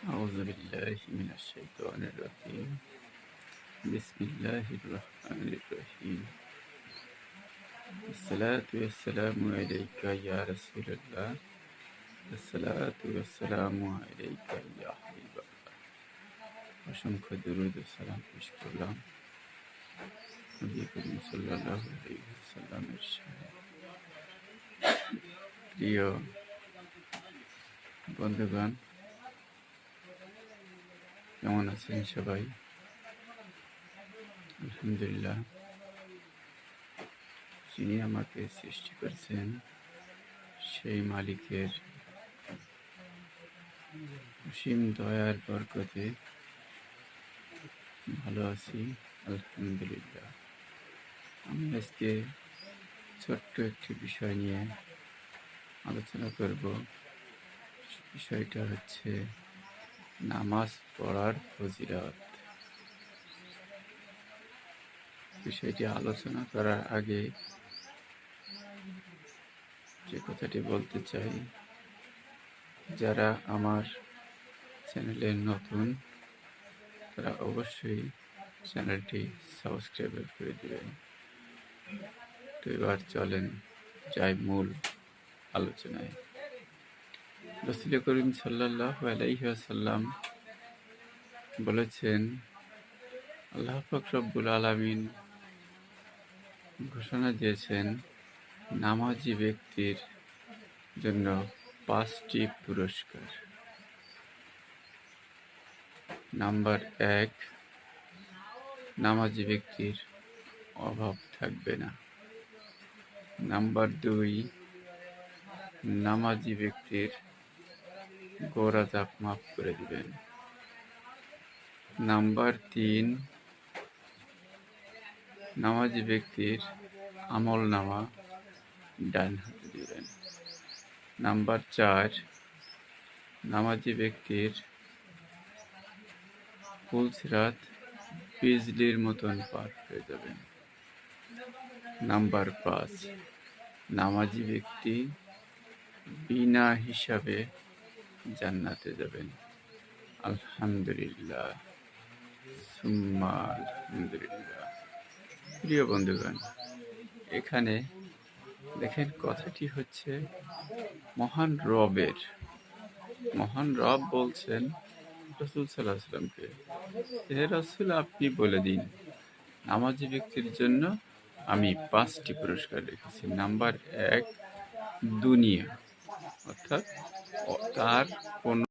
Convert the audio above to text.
أعوذ بالله من الشيطان الرجيم. بسم الله الرحمن الرحيم. الصلاة والسلام عليك يا رسول الله. الصلاة والسلام عليك يا حبيب الله. অসংখ্য দুরূদ ও সালাম পেশ করলাম নবী করিম সাল্লাল্লাহু আলাইহি ওয়াসাল্লামের শানে। প্রিয় বন্ধুগণ, কেমন আছেন সবাই? আলহামদুলিল্লাহ, যিনি আমাকে সৃষ্টি করেছেন সেই মালিকের অসীম দয়ার বরকতে ভালো আছি, আলহামদুলিল্লাহ। আমি আজকে ছোট্ট একটি বিষয় নিয়ে আলোচনা করব। বিষয়টা হচ্ছে নামাজ পড়ার ফজিলত। বিষয়টি আলোচনা করার আগে যে কথাটি বলতে চাই, যারা আমার চ্যানেলে নতুন তারা অবশ্যই চ্যানেলটি সাবস্ক্রাইব করে দেবেন। তো এবার চলেন যাই মূল আলোচনায়। রাসূল করিম সাল্লাল্লাহু আলাইহি ওয়াসাল্লাম বলেছেন, আল্লাহ পাক রব্বুল আলামিন ঘোষণা দিয়েছেন, নামাজি ব্যক্তির জন্য 5টি পুরস্কার। নাম্বার 1, নামাজি ব্যক্তির অভাব থাকবে না। নাম্বার 2, নামাজি ব্যক্তির গোরাজাপ মাফ করে দিবেন। নাম্বার 3, নামাজি ব্যক্তির আমল নামা ডান হাতে দিবেন। নাম্বার 4, নামাজি ব্যক্তির পুলসিরাত বিজলির মতন পার হয়ে যাবেন। নাম্বার 5, নামাজি ব্যক্তি বিনা হিসাবে জান্নাতে যাবেন। আলহামদুলিল্লাহ, সুম্মা আলহামদুলিল্লাহ। প্রিয় বন্ধুগণ, এখানে দেখেন, কথাটি হচ্ছে মহান রবের। মহান রব বলছেন রাসূল সাল্লাল্লাহু আলাইহি ওয়াসাল্লামকে, হে রাসূল, আপনি বলে দিন নামাজি ব্যক্তির জন্য আমি 5টি পুরস্কার রেখেছি। নাম্বার 1, দুনিয়া, অর্থাৎ তার কোনো